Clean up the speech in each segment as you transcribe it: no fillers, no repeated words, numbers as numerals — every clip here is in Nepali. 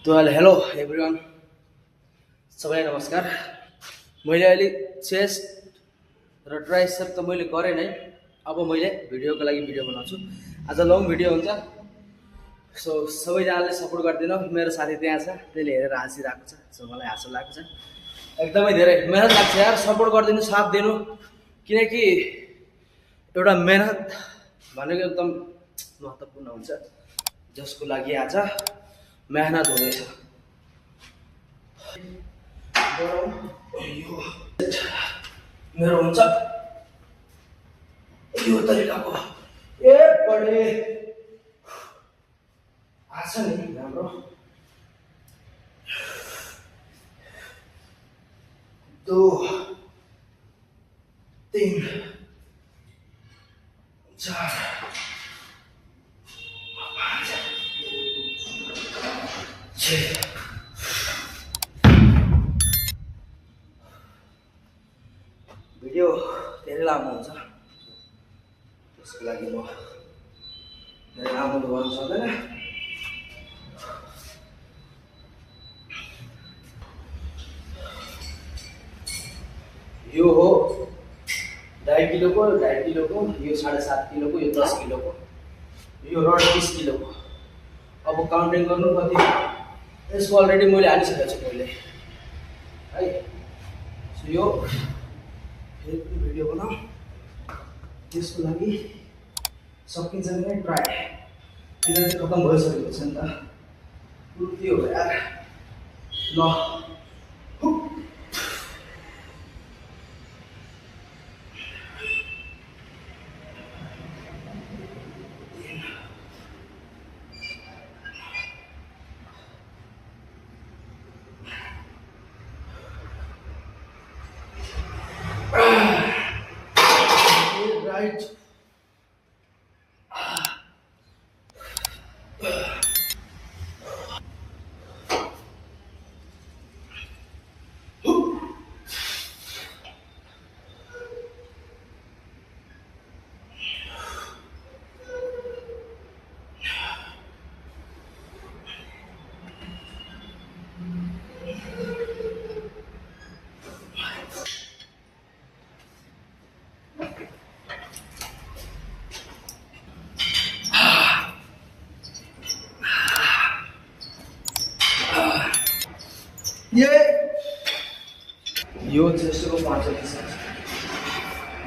तो हेलो एभ्रिवान, सबैलाई नमस्कार। मैले अहिले चेस्ट र ट्राइसेप त मैले गरेँ नै। अब मैले भिडियोको लागि भिडियो बनाउँछु। आज लङ भिडियो हुन्छ, सो सबैजनाले सपोर्ट गरिदिनु। मेरो साथी त्यहाँ छ, त्यसले हेरेर हाँसिरहेको छ, सो मलाई हाँसो लागेको छ। एकदमै धेरै मेहनत लाग्छ यार, सपोर्ट गरिदिनु, साथ दिनु, किनकि एउटा मेहनत भनेको एकदम महत्त्वपूर्ण हुन्छ, जसको लागि आज मेहनत हुँदैछ। मेरो हुन्छ यो तरिकाको ए बढे आछ नि राम्रो। 2 3 4 5 6 भिडियो धेरै लामो हुन्छ, त्यसको लागि म धेरै लामो गर्नु सक्दैन। यो हो 2.5 किलोको, 2.5 किलोको, यो 7.5 किलोको, यो 10 किलोको, यो रड 20 किलोको। अब काउन्टिङ गर्नु कति, यसको अलरेडी मैले हालिसकेको छु पहिले है। सो यो फेरि भिडियो बनाऊ, त्यसको लागि सकिन्छ भने ट्राई। एनर्जी खतम भइसकेको छ नि त, कुर्ती हो यार। ल राइट। यो चेस्टको 5 पीस,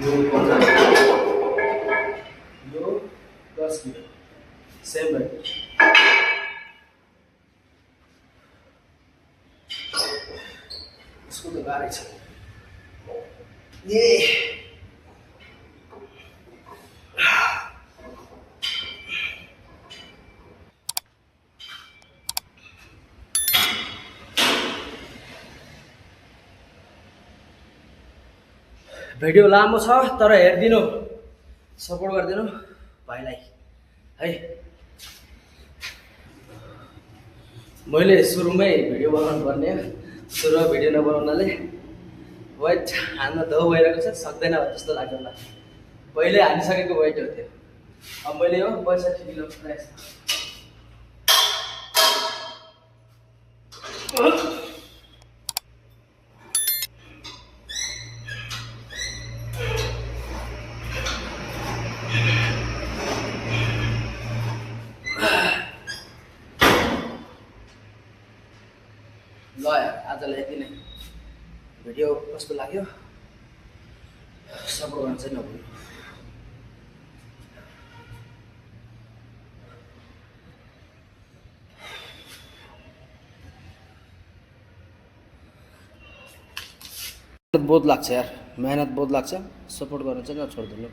यो 15, यो 10 किलो, सेम वेट। इसको तो गाह्रै छ। ये भिडियो लामो छ, तर हेरिदिनु, सपोर्ट गरिदिनु भाइलाई है। मैले सुरुमै भिडियो बनाउनु पर्ने, सुरुमा भिडियो नबनाउनाले वेट हान्न धो भइरहेको छ, सक्दैन जस्तो लाग्यो मलाई। पहिले हानिसकेको वेट हो त्यो। अब मैले यो 65 किलो प्राइस ल यार, आजलाई यति नै। भिडियो कस्तो लाग्यो सपोर्ट गर्न चाहिँ नभुल्नु। बहुत लाग्छ यार, मेहनत बहुत लाग्छ, सपोर्ट गर्न चाहिँ नछोड्दिनु।